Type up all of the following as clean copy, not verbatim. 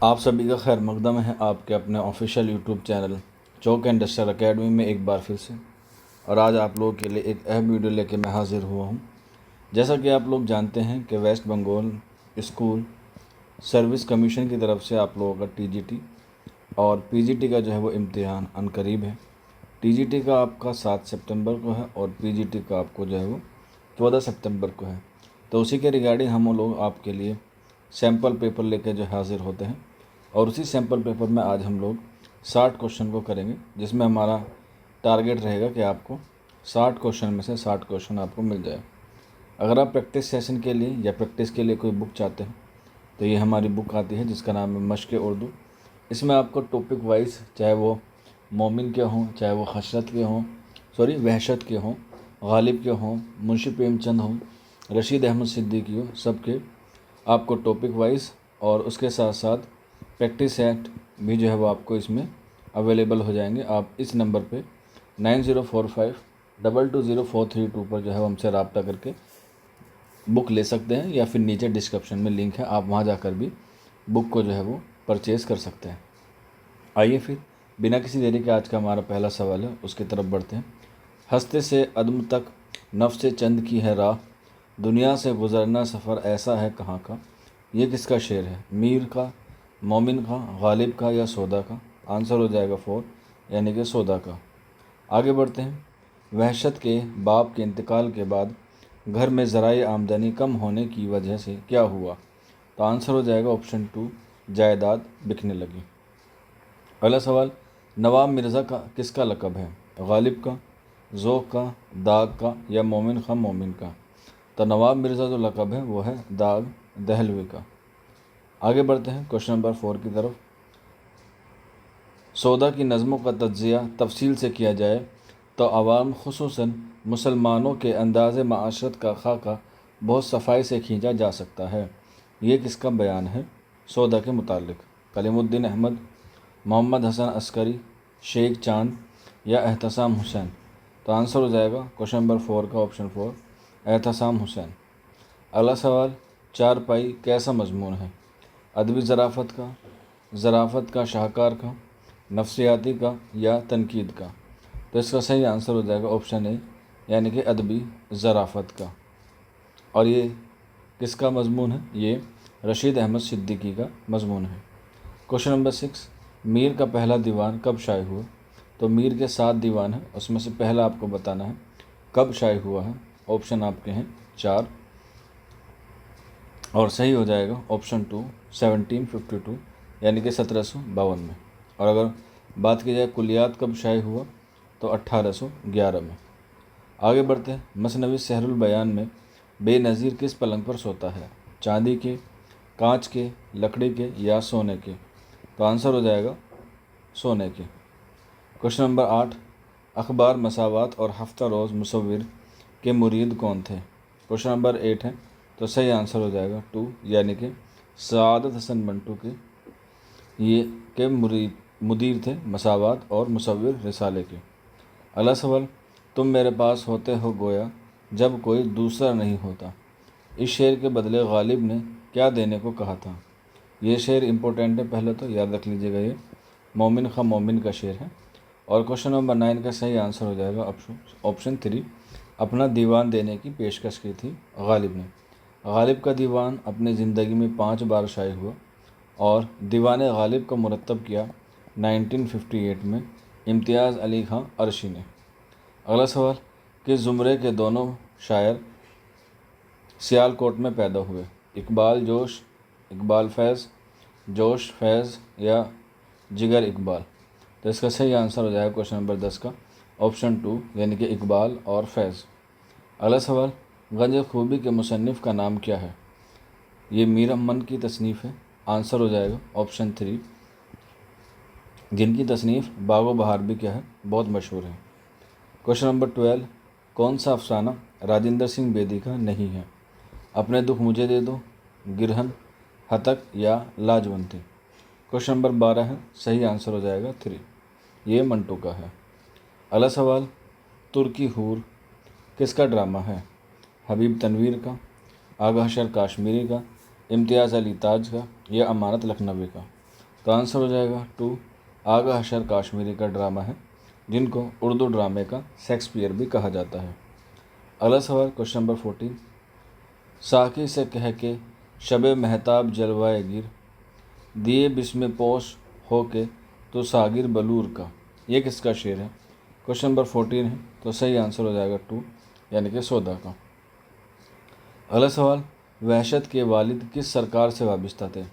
आप सभी का खैर मकदम है आपके अपने official YouTube channel chalk and duster academy में एक बार फिर से। और आज आप लोगों के लिए एक अहम वीडियो लेके मैं हाजिर हुआ हूँ। जैसा कि आप लोग जानते हैं कि West Bengal school service commission की तरफ से आप लोगों का टीजीटी और पीजीटी का जो है वो इम्तिहान अनकरीब है। टीजीटी का आपका 7 सितंबर को है और पीजीटी का आपको जो है वो 14 सितंबर को है। तो उसी के रिगार्डिंग हम लोग आपके लिए सैम्पल पेपर लेके जो हाज़िर होते हैं और उसी सैम्पल पेपर में आज हम लोग 60 क्वेश्चन को करेंगे, जिसमें हमारा टारगेट रहेगा कि आपको 60 क्वेश्चन में से 60 क्वेश्चन आपको मिल जाए। अगर आप प्रैक्टिस सेशन के लिए या प्रैक्टिस के लिए कोई बुक चाहते हैं तो ये हमारी बुक आती है जिसका नाम है मश्क उर्दू। इसमें आपको टॉपिक वाइज, चाहे वो मोमिन के हों, चाहे वो हसरत के हों, वहशत के हों, गालिब के हों, मुंशी प्रेमचंद हों, रशीद अहमद सिद्दीकी हो, सबके आपको टॉपिक वाइज और उसके साथ साथ प्रैक्टिस सेट भी जो है वो आपको इसमें अवेलेबल हो जाएंगे। आप इस नंबर पे 9045220432 पर जो है वो हमसे रब्ता करके बुक ले सकते हैं, या फिर नीचे डिस्क्रिप्शन में लिंक है, आप वहाँ जाकर भी बुक को जो है वो परचेज़ कर सकते हैं। आइए फिर बिना किसी देरी के आज का हमारा पहला सवाल है, उसकी तरफ बढ़ते हैं। हस्ते से अदम तक नफ्स चंद की है राह, दुनिया से गुज़रना सफ़र ऐसा है कहाँ का। ये किसका शेर है? मीर का, मोमिन का, गालिब का या सौदा का? आंसर हो जाएगा 4 यानी कि सौदा का। आगे बढ़ते हैं। वहशत के बाप के इंतकाल के बाद घर में ज़राए आमदनी कम होने की वजह से क्या हुआ? तो आंसर हो जाएगा ऑप्शन 2, जायदाद बिकने लगी। अगला सवाल, नवाब मिर्ज़ा का किसका लक़ब है? गालिब का, ज़ोक का, दाग का या मोमिन खां मोमिन का? तो नवाब मिर्ज़ा जो लक़ब है वो है दाग दहलवी का। आगे बढ़ते हैं क्वेश्चन नंबर 4 की तरफ। सौदा की नज़मों का तज्ज़िया तफसील से किया जाए तो अवाम खुसूसन मुसलमानों के अंदाज़ माशरत का खाका बहुत सफाई से खींचा जा सकता है। ये किसका बयान है सौदा के मुतालिक? कलीमुद्दीन अहमद, मोहम्मद हसन अस्करी, शेख चांद या एहतसाम हुसैन? तो आंसर हो जाएगा क्वेश्चन नंबर 4 का ऑप्शन 4, एहतसाम हुसैन। अगला सवाल, चारपाई कैसा मजमून है? अदबी ज़राफ़त का, शाहकार का, नफ्सियाती का या तनकीद का? तो इसका सही आंसर हो जाएगा ऑप्शन ए यानी कि अदबी ज़राफ़त का। और ये किसका मजमून है? ये रशीद अहमद सिद्दीकी का मजमून है। क्वेश्चन नंबर 6, मीर का पहला दीवान कब शाये हुआ? तो मीर के 7 दीवान हैं, उसमें से पहला आपको बताना है कब शाये हुआ है। ऑप्शन आपके हैं 4 और सही हो जाएगा ऑप्शन 2 1752 यानी कि 1752 में। और अगर बात की जाए कुलियात कब शाये हुआ तो 1811 में। आगे बढ़ते हैं। मसनवी सहरुल बयान में बेनज़ीर किस पलंग पर सोता है? चांदी के, कांच के, लकड़ी के या सोने के? तो आंसर हो जाएगा सोने के। क्वेश्चन नंबर 8, अखबार मसावात और हफ्ता रोज़ मुसव्विर के मुरीद कौन थे? क्वेश्चन नंबर 8 है, तो सही आंसर हो जाएगा 2 यानी कि सआदत हसन मंटू के ये के मुदीर थे मसावात और मुसव्विर रिसाले के। अगला सवाल, तुम मेरे पास होते हो गोया जब कोई दूसरा नहीं होता, इस शेर के बदले गालिब ने क्या देने को कहा था? ये शेर इम्पोर्टेंट है, पहले तो याद रख लीजिएगा, ये मोमिन खां मोमिन का शेर है। और क्वेश्चन नंबर 9 का सही आंसर हो जाएगा ऑप्शन 3, अपना दीवान देने की पेशकश की थी गालिब ने। गालिब का दीवान अपनी ज़िंदगी में 5 बार शाये हुआ और दीवान गालिब को मुरतब किया 1958 में इम्तियाज़ अली खां अरशी ने। अगला सवाल, किस ज़ुमरे के दोनों शायर सियालकोट में पैदा हुए? इकबाल फैज़, जोश फैज़ या जिगर इकबाल? तो इसका सही आंसर हो जाएगा क्वेश्चन नंबर 10 का ऑप्शन 2 यानी कि इकबाल और फैज़। अगला सवाल, गंज खूबी के मुसन्निफ़ का नाम क्या है? ये मीर अमन की तसनीफ़ है। आंसर हो जाएगा ऑप्शन 3, जिनकी तसनीफ़ बागो बहार भी क्या है, बहुत मशहूर है। क्वेश्चन नंबर 12, कौन सा अफसाना राजेंद्र सिंह बेदी का नहीं है? अपने दुख मुझे दे दो, गिरहन, हतक या लाजवंती? क्वेश्चन नंबर 12 है, सही आंसर हो जाएगा 3, ये मंटू का है। अगला सवाल, तुर्की हूर किसका ड्रामा है? हबीब तनवीर का, आगा हशर काश्मीरी का, इम्तियाज़ अली ताज का या अमानत लखनवी का? तो आंसर हो जाएगा 2। आगा हशर काश्मीरी का ड्रामा है जिनको उर्दू ड्रामे का शेक्सपियर भी कहा जाता है। अगला सवाल क्वेश्चन नंबर 14। साकी से कह के शबे महताब जलवाए गिर, दिए बिस्म पोश हो के तो सागिर बलूर का, ये किसका शेर है? क्वेश्चन नंबर 14 है, तो सही आंसर हो जाएगा 2 यानी कि सौदा का। अगला सवाल, वहशत के वालिद किस सरकार से वाबस्ता थे?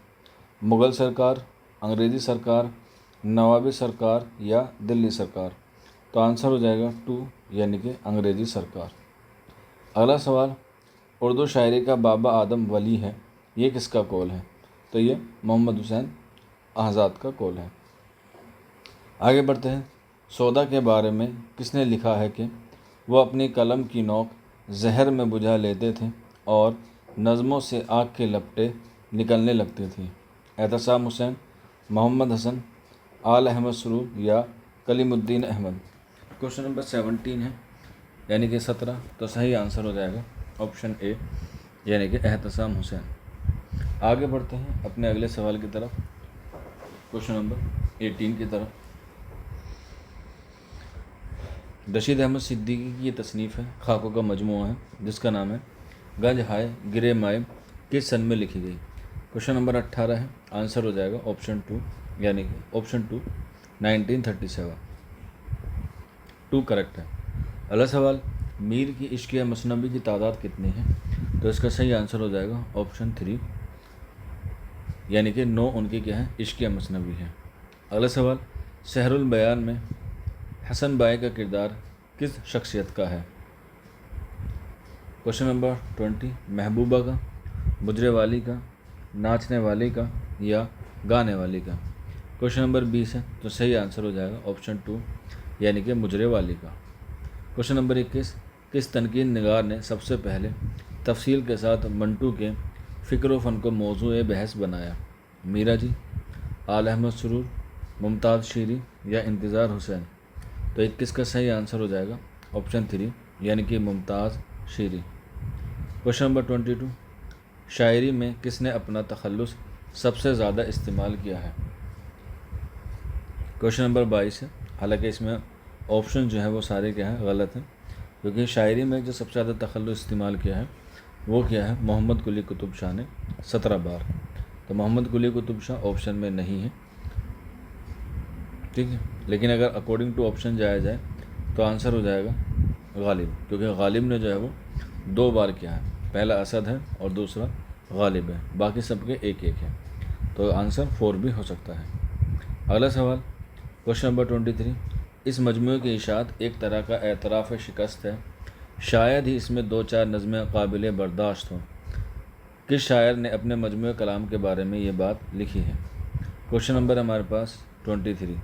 मुग़ल सरकार, अंग्रेज़ी सरकार, नवाबी सरकार या दिल्ली सरकार? तो आंसर हो जाएगा 2 यानी कि अंग्रेज़ी सरकार। अगला सवाल, उर्दू शायरी का बाबा आदम वली है, ये किसका कौल है? तो ये मोहम्मद हुसैन आज़ाद का कौल है। आगे बढ़ते हैं। सौदा के बारे में किसने लिखा है कि वह अपनी कलम की नोक जहर में बुझा लेते थे और नज़मों से आग के लपटें निकलने लगती थी? एहतसाम हुसैन, मोहम्मद हसन, आल अहमद सरूर या कलीमुद्दीन अहमद? क्वेश्चन नंबर 17 है यानी कि 17, तो सही आंसर हो जाएगा ऑप्शन ए यानी कि एहतसाम हुसैन। आगे बढ़ते हैं अपने अगले सवाल की तरफ, क्वेश्चन नंबर 18 की तरफ। रशीद अहमद सिद्दीकी की ये तसनीफ़ है, खाकों का मजमूआ है, जिसका नाम है गंज हाय गिरे माए, किस सन में लिखी गई? क्वेश्चन नंबर 18 है, आंसर हो जाएगा ऑप्शन 2 यानी कि ऑप्शन 2 1937। 2 करेक्ट है। अगला सवाल, मीर की इश्क़ मसनवी की तादाद कितनी है? तो इसका सही आंसर हो जाएगा ऑप्शन 3 यानी कि 9 उनकी क्या है, इश्क़ मसनवी है। अगला सवाल, सहरुल बयान में हसन बाई का किरदार किस शख्सियत का है? क्वेश्चन नंबर 20, महबूबा का, मुजरे वाली का, नाचने वाली का या गाने वाली का? क्वेश्चन नंबर 20 है, तो सही आंसर हो जाएगा ऑप्शन 2 यानी कि मुजरे वाली का। क्वेश्चन नंबर 21, किस तनकीन निगार ने सबसे पहले तफसील के साथ मंटू के फ़िक्र फ़न को मौजूए बहस बनाया? मीरा जी, आल अहमद सरूर, मुमताज़ शीरी या इंतज़ार हुसैन? तो 21 का सही आंसर हो जाएगा ऑप्शन 3 यानी कि मुमताज़ शीरी। क्वेश्चन नंबर 22, शायरी में किसने अपना तखल्लुस सबसे ज़्यादा इस्तेमाल किया है? क्वेश्चन नंबर 22 है, हालांकि इसमें ऑप्शन जो है वो सारे क्या है, गलत हैं, क्योंकि शायरी में जो सबसे ज़्यादा तखल्लुस इस्तेमाल किया है वो क्या है, मोहम्मद कुली कुतुब शाह ने 17 बार। तो मोहम्मद कुली कुतुब शाह ऑप्शन में नहीं है, ठीक है। लेकिन अगर अकॉर्डिंग टू ऑप्शन जाया जाए तो आंसर हो जाएगा गालिब, क्योंकि गालिब ने जो है वो 2 बार किया है, पहला असद है और दूसरा गालिब है, बाकी सबके एक एक है, तो आंसर 4 भी हो सकता है। अगला सवाल, क्वेश्चन नंबर 23, इस मजमूए की इशात एक तरह का एतराफ़ शिकस्त है, शायद ही इसमें 2-4 नज़में काबिल बर्दाश्त हों। किस शायर ने अपने मजमूए कलाम के बारे में ये बात लिखी है? क्वेश्चन नंबर हमारे पास 23,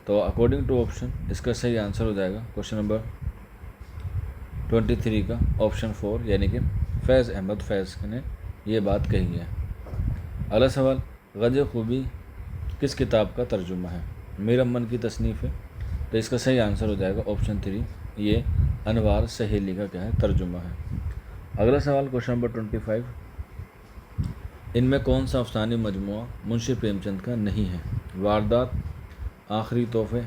तो अकॉर्डिंग टू ऑप्शन इसका सही आंसर हो जाएगा क्वेश्चन नंबर 23 का ऑप्शन 4 यानी कि फैज़ अहमद फैज़ ने ये बात कही है। अगला सवाल, गज़ खूबी किस किताब का तर्जुमा है? मीर अमन की तसनीफ़ है, तो इसका सही आंसर हो जाएगा ऑप्शन 3, ये अनवार सहेली का क्या है, तर्जुमा है। अगला सवाल क्वेश्चन नंबर 25, इनमें कौन सा अफसानी मजमूआ मुंशी प्रेमचंद का नहीं है? वारदात, आखिरी तोहफ़े,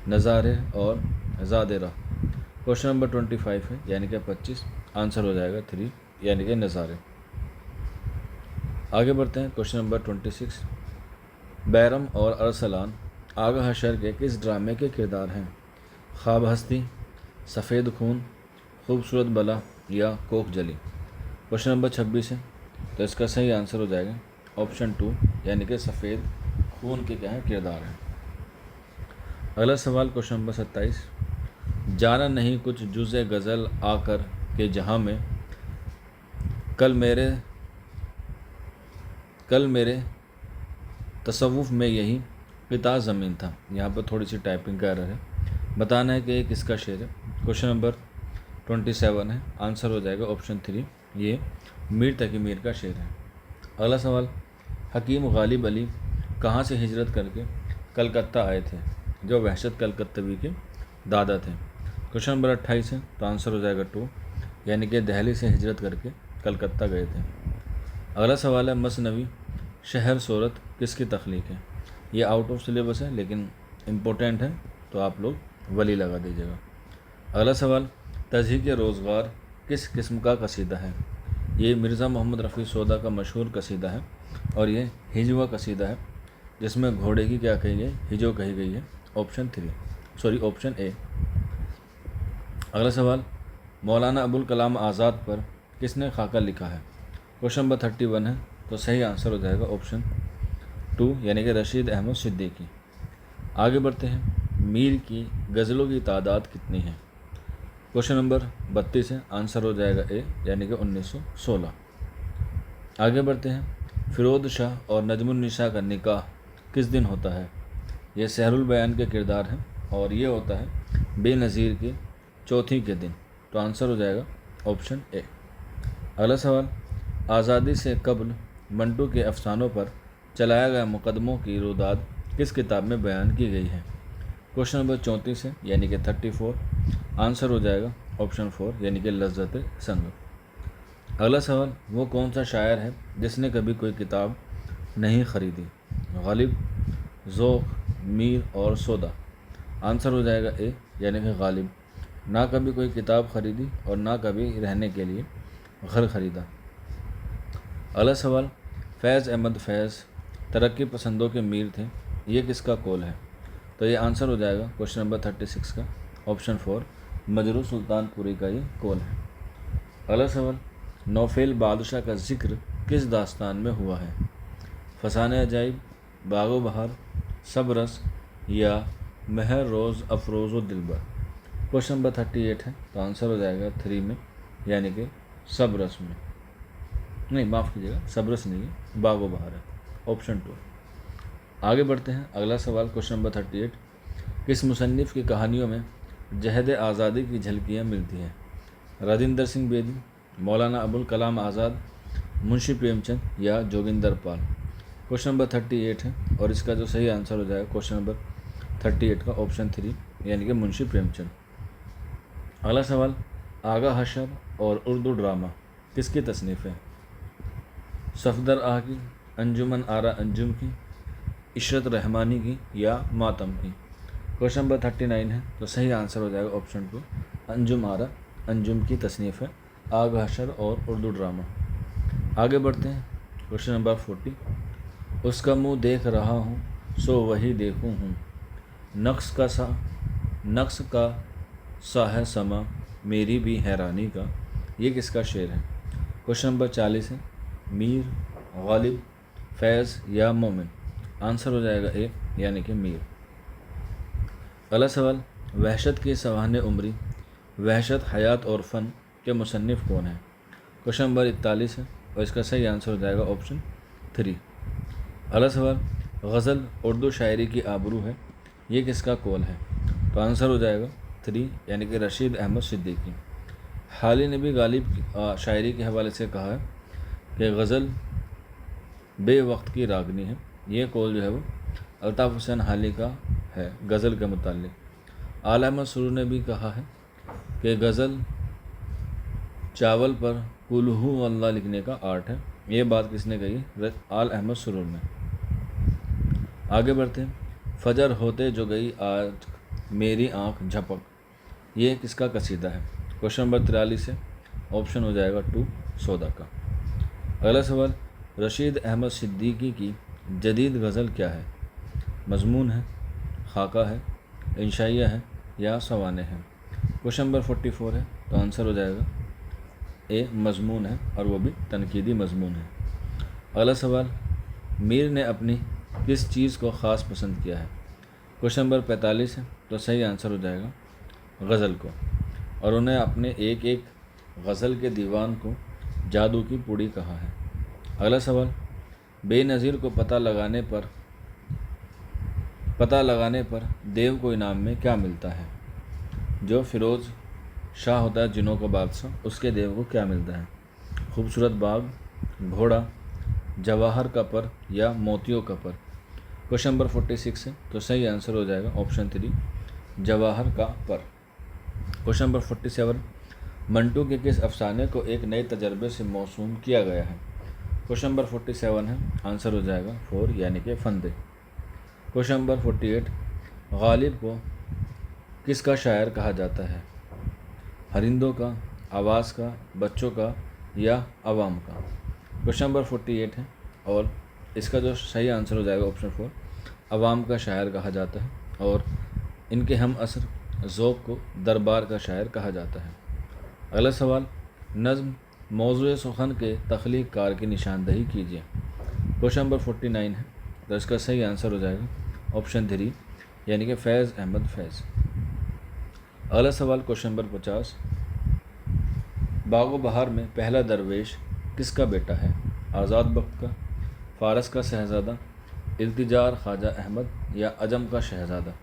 नज़ारे और ज़ादेरा? क्वेश्चन नंबर 25 है यानी कि 25, आंसर हो जाएगा 3 यानी कि नज़ारे। आगे बढ़ते हैं क्वेश्चन नंबर 26, बैरम और अरसलान आगा हशर के किस ड्रामे के किरदार हैं? ख्वाब हस्ती, सफ़ेद खून, खूबसूरत बला या कोख जली? क्वेश्चन नंबर 26 है, तो इसका सही आंसर हो जाएगा ऑप्शन 2 यानी कि सफ़ेद खून के क्या है, किरदार हैं। अगला सवाल क्वेश्चन नंबर 27, जाना नहीं कुछ जुज़े गज़ल आकर के जहाँ में, कल मेरे तसव्वुफ़ में यही क़िता ज़मीन था। यहाँ पर थोड़ी सी टाइपिंग का एरर है, बताना है कि ये किसका शेर है। क्वेश्चन नंबर 27 है, आंसर हो जाएगा ऑप्शन 3, ये मीर तकी मीर का शेर है। अगला सवाल, हकीम गालिब अली कहाँ से हिजरत करके कलकत्ता आए थे, जो वहशत कलकत्तवी के दादा थे? क्वेश्चन नंबर 28 है, तो आंसर हो जाएगा 2 यानी कि दिल्ली से हिजरत करके कलकत्ता गए थे। अगला सवाल है, मसनवी शहर सूरत किसकी तख्लीक है? ये आउट ऑफ सिलेबस है लेकिन इम्पोर्टेंट है, तो आप लोग वली लगा दीजिएगा। अगला सवाल, तज़हीक रोज़गार किस किस्म का कसीदा है? ये मिर्ज़ा मोहम्मद रफ़ी सोदा का मशहूर कसीदा है और ये हिजवा कसीदा है, जिसमें घोड़े की क्या कही गई, हिजो कही गई है। Option A. अगला सवाल, मौलाना अबुल कलाम आज़ाद पर किसने खाका लिखा है? क्वेश्चन नंबर 31 है, तो सही आंसर हो जाएगा ऑप्शन 2 यानी कि रशीद अहमद सिद्दीकी। आगे बढ़ते हैं, मीर की गज़लों की तादाद कितनी है? क्वेश्चन नंबर 32 है, आंसर हो जाएगा ए यानी कि 1916। आगे बढ़ते हैं, फ़िरोज़ शाह और नजमुन्निसा का निकाह किस दिन होता है? ये सहरुल बयान के किरदार हैं और ये होता है बेनज़ीर की चौथी के दिन, तो आंसर हो जाएगा ऑप्शन ए। अगला सवाल, आज़ादी से कब्ल मंटू के अफसानों पर चलाया गया मुकदमों की रुदाद किस किताब में बयान की गई है? क्वेश्चन नंबर 34 है यानी कि 34, आंसर हो जाएगा ऑप्शन 4 यानी कि लज्जत संग। अगला सवाल, वो कौन सा शायर है जिसने कभी कोई किताब नहीं ख़रीदी? गालिब, ज़ौक़, मीर और सौदा। आंसर हो जाएगा ए यानी कि गालिब, ना कभी कोई किताब ख़रीदी और ना कभी रहने के लिए घर ख़रीदा। अगला सवाल, फैज़ अहमद फैज़ तरक्की पसंदों के मीर थे, ये किसका कौल है? तो ये आंसर हो जाएगा क्वेश्चन नंबर 36 का ऑप्शन 4 मजरू सुल्तानपुरी का ये कौल है। अगला सवाल, नौफेल बादशाह का जिक्र किस दास्तान में हुआ है? फसाने अजाइब, बागो बहार, सबरस या महर रोज़ अफरोज़ दिलबर। क्वेश्चन नंबर 38 है, तो आंसर हो जाएगा 3 में यानी कि सबरस में, नहीं माफ़ कीजिएगा सबरस नहीं है, बागो बहार है, ऑप्शन 2। आगे बढ़ते हैं, अगला सवाल क्वेश्चन नंबर 38, किस मुसन्निफ़ की कहानियों में जहद आज़ादी की झलकियाँ मिलती हैं? राजेंद्र सिंह बेदी, मौलाना अबुल कलाम आज़ाद, मुंशी प्रेमचंद या जोगिंदर पाल। क्वेश्चन नंबर 38 है और इसका जो सही आंसर हो जाएगा क्वेश्चन नंबर 38 का ऑप्शन 3 यानी कि मुंशी प्रेमचंद। अगला सवाल, आगा हशर और उर्दू ड्रामा किसकी तसनीफ़ है? सफदर आह की, अंजुमन आरा अंजुम की, इशरत रहमानी की या मातम की। क्वेश्चन नंबर 39 है, तो सही आंसर हो जाएगा ऑप्शन 2 अंजुम आरा अंजुम की तसनीफ़ है आग हशर और उर्दू ड्रामा। आगे बढ़ते हैं, क्वेश्चन नंबर 40, उसका मुँह देख रहा हूँ सो वही देखूँ हूँ, नक्श का सा है समा मेरी भी हैरानी का, ये किसका शेर है? क्वेश्चन नंबर 40 है, मीर, गालिब, फैज़ या मोमिन। आंसर हो जाएगा ए यानी कि मीर। अगला सवाल, वहशत की सवाहने उम्री, वहशत हयात और फ़न के मुसन्निफ़ कौन है? क्वेश्चन नंबर 41 है और इसका सही आंसर हो जाएगा ऑप्शन 3। अगला सवाल, गज़ल उर्दू शायरी की आबरू है, ये किसका कौल है? तो आंसर हो जाएगा 3 यानी कि रशीद अहमद सिद्दीकी। हाली ने भी गालिब की शायरी के हवाले से कहा है कि गज़ल बेवक्त की रागनी है, ये कौल जो है वो अल्ताफ़ हुसैन हाली का है गज़ल के मुताल्लिक़। आला अहमद सुरूर ने भी कहा है कि गज़ल चावल पर कुल्हू अल्लाह लिखने का आर्ट है, ये बात किसने कही? आल अहमद सुरूर ने। आगे बढ़ते हैं, फजर होते जो गई आज मेरी आँख झपक, ये किसका कसीदा है? क्वेश्चन नंबर 43 है, ऑप्शन हो जाएगा 2 सौदा का। अगला सवाल, रशीद अहमद सिद्दीकी की जदीद गज़ल क्या है? मज़मून है, खाका है, इंशाइया है या सवाने हैं। क्वेश्चन नंबर 44 है, तो आंसर हो जाएगा ए मज़मून है और वो भी तनकीदी मज़मून है। अगला सवाल, मीर ने अपनी किस चीज़ को ख़ास पसंद किया है? क्वेश्चन नंबर 45 है, तो सही आंसर हो जाएगा गज़ल को, और उन्हें अपने एक एक गज़ल के दीवान को जादू की पूड़ी कहा है। अगला सवाल, बेनज़ीर को पता लगाने पर देव को इनाम में क्या मिलता है? जो फ़िरोज़ शाह होता है जिनों का बादशाह, उसके देव को क्या मिलता है? खूबसूरत बाग, घोड़ा, जवाहर का पर या मोतियों का पर। क्वेश्चन नंबर 46 है, तो सही आंसर हो जाएगा ऑप्शन 3 जवाहर का पर। क्वेश्चन नंबर 47, मंटू के किस अफसाने को एक नए तजर्बे से मौसूम किया गया है? क्वेश्चन नंबर 47 है, आंसर हो जाएगा 4 यानी कि फंदे। क्वेश्चन नंबर 48, गालिब को किसका शायर कहा जाता है? हरिंदों का, आवाज़ का, बच्चों का या अवाम का? क्वेश्चन नंबर 48 है और इसका जो सही आंसर हो जाएगा ऑप्शन 4, अवाम का शायर कहा जाता है और इनके हम असर ज़ौक़ को दरबार का शायर कहा जाता है। अगला सवाल, नज़्म मौज़ूए सुखन के तख्लीक कार की निशानदही कीजिए। क्वेश्चन नंबर 49 है तो इसका सही आंसर हो जाएगा ऑप्शन 3 यानी कि फैज़ अहमद फैज़। अगला सवाल क्वेश्चन नंबर 50, बागो बहार में पहला दरवेश किसका बेटा है? आज़ाद बख्त का, फ़ारस का शहज़ादा, इल्तिजार ख्वाजा अहमद या अजम का शहज़ादा?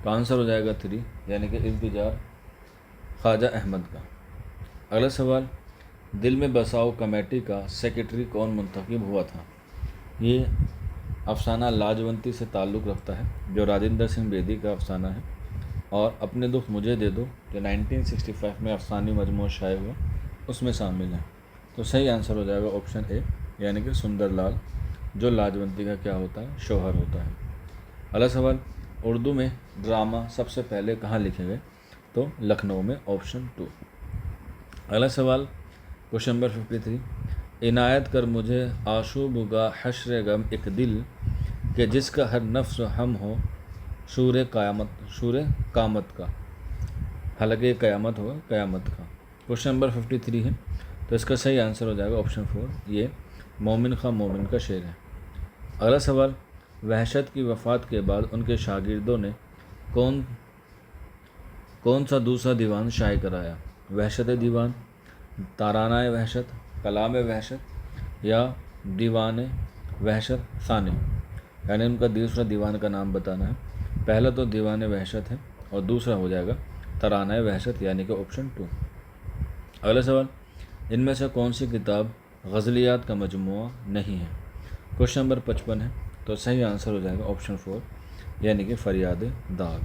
तो आंसर हो जाएगा 3 यानी कि इल्तिजार ख्वाजा अहमद का। अगला सवाल, दिल में बसाओ कमेटी का सेक्रेटरी कौन मुंतखब हुआ था? ये अफसाना लाजवंती से ताल्लुक़ रखता है जो राजेंद्र सिंह बेदी का अफसाना है और अपने दुख मुझे दे दो जो 1965 में अफसानी मजमू शाये हुआ उसमें शामिल है। तो सही आंसर हो जाएगा ऑप्शन ए यानी कि सुंदरलाल जो लाजवंती का क्या होता है? शौहर होता है। अगला सवाल, उर्दू में ड्रामा सबसे पहले कहाँ लिखे गए? तो लखनऊ में, ऑप्शन 2। अगला सवाल क्वेश्चन नंबर 53, इनायत कर मुझे आशूबुगा हश्र गम एक दिल के जिसका हर नफ्स हम हो शूर कामत का। हालांकि क़यामत होगा क़यामत का। क्वेश्चन नंबर 53 है तो इसका सही आंसर हो जाएगा ऑप्शन 4, ये मोमिन खां मोमिन का शेर है। अगला सवाल, वहशत की वफ़ात के बाद उनके शागिर्दों ने कौन सा दूसरा दीवान शाये कराया? वहशत दीवान, ताराना वहशत, कलाम वहशत या दीवान वहशत सानी? यानी उनका दूसरा दीवान का नाम बताना है। पहला तो दीवान वहशत है और दूसरा हो जाएगा तराना वहशत यानी कि ऑप्शन 2। अगला सवाल, इनमें से कौन सी किताब गज़लियात का मजमुआ नहीं है? क्वेश्चन नंबर 55 है तो सही आंसर हो जाएगा ऑप्शन 4 यानी कि फरियाद दाग।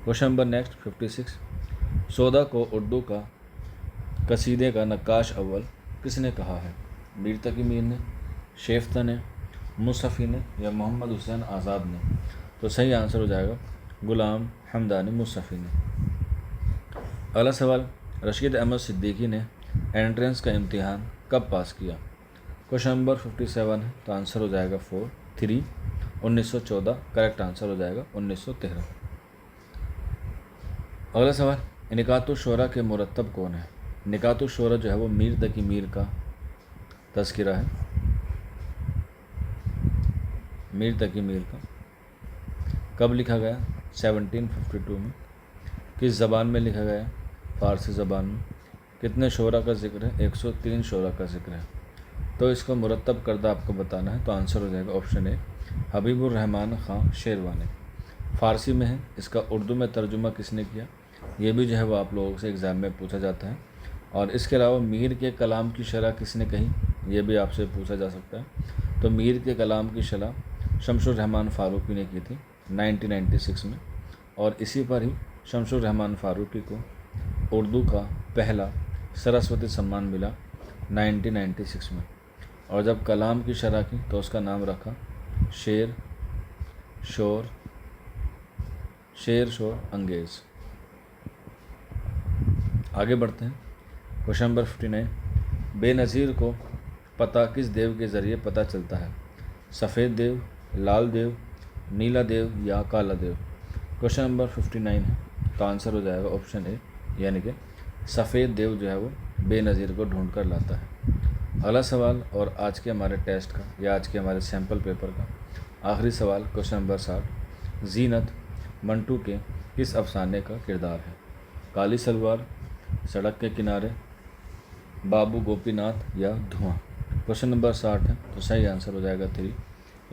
क्वेश्चन नंबर नेक्स्ट 56, सौदा को उर्दू का कसीदे का नक्काश अव्वल किसने कहा है? मीर तकी मीर ने, शेफ्ता ने, मुसफ़ी ने या मोहम्मद हुसैन आज़ाद ने? तो सही आंसर हो जाएगा गुलाम हमदानी मुसफ़ी ने। अगला सवाल, रशीद अहमद सिद्दीकी ने एंट्रेंस का इम्तिहान कब पास किया? क्वेश्चन नंबर 57 है तो आंसर हो जाएगा 3 1914। करेक्ट आंसर हो जाएगा 1913। अगला सवाल, निकातुश शोरा के मुरत्तब कौन है? निकातुश शोरा जो है वो मीर तकी मीर का तज़किरा है। मीर तकी मीर का कब लिखा गया? 1752 में। किस ज़बान में लिखा गया? फ़ारसी ज़बान में। कितने शोरा का जिक्र है? 103 शोरा का जिक्र है। तो इसको मुरत्तब करदा आपको बताना है तो आंसर हो जाएगा ऑप्शन ए हबीबुर रहमान ख़ान शेरवानी। फ़ारसी में है, इसका उर्दू में तर्जुमा किसने किया? ये भी जो है वो आप लोगों से एग्ज़ाम में पूछा जाता है। और इसके अलावा मीर के कलाम की शरह किसने कही? ये भी आपसे पूछा जा सकता है। तो मीर के कलाम की शरह शमसुर रहमान फ़ारूकी ने की थी 1996 में और इसी पर ही शमसुर रहमान फ़ारूकी को उर्दू का पहला सरस्वती सम्मान मिला 1996 में। और जब कलाम की शरह की तो उसका नाम रखा शेर शोर अंगेज़। आगे बढ़ते हैं। क्वेश्चन नंबर 59, बेनज़ीर को पता किस देव के ज़रिए पता चलता है? सफ़ेद देव, लाल देव, नीला देव या काला देव? क्वेश्चन नंबर 59 है तो आंसर हो जाएगा ऑप्शन ए यानी कि सफ़ेद देव जो है वो बेनज़ीर को ढूंढ कर लाता है। अगला सवाल और आज के हमारे टेस्ट का या आज के हमारे सैम्पल पेपर का आखिरी सवाल क्वेश्चन नंबर 60, जीनत मंटू के किस अफसाने का किरदार है? काली सलवार, सड़क के किनारे, बाबू गोपीनाथ या धुआं? क्वेश्चन नंबर 60 है तो सही आंसर हो जाएगा 3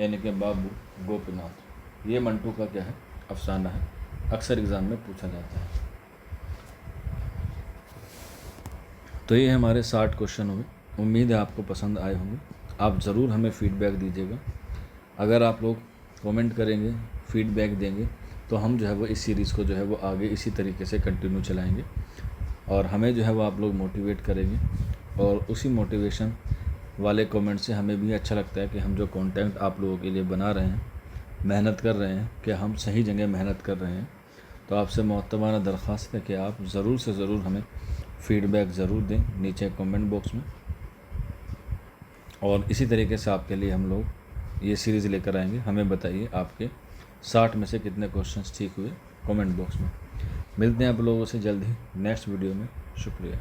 यानी कि बाबू गोपीनाथ। ये मंटू का क्या है? अफसाना है, अक्सर एग्ज़ाम में पूछा जाता है। तो ये हमारे 60 क्वेश्चन हुए। उम्मीद है आपको पसंद आए होंगे। आप ज़रूर हमें फ़ीडबैक दीजिएगा। अगर आप लोग कमेंट करेंगे, फ़ीडबैक देंगे तो हम जो है वो इस सीरीज़ को जो है वो आगे इसी तरीके से कंटिन्यू चलाएँगे और हमें जो है वो आप लोग मोटिवेट करेंगे और उसी मोटिवेशन वाले कमेंट से हमें भी अच्छा लगता है कि हम जो कंटेंट आप लोगों के लिए बना रहे हैं मेहनत कर रहे हैं, क्या हम सही जगह मेहनत कर रहे हैं। तो आपसे मुअत्तमाना दरख्वास्त है कि आप ज़रूर से ज़रूर हमें फ़ीडबैक ज़रूर दें नीचे कमेंट बॉक्स में। और इसी तरीके से आपके लिए हम लोग ये सीरीज़ लेकर आएंगे। हमें बताइए आपके 60 में से कितने क्वेश्चंस ठीक हुए कमेंट बॉक्स में। मिलते हैं आप लोगों से जल्द ही नेक्स्ट वीडियो में। शुक्रिया।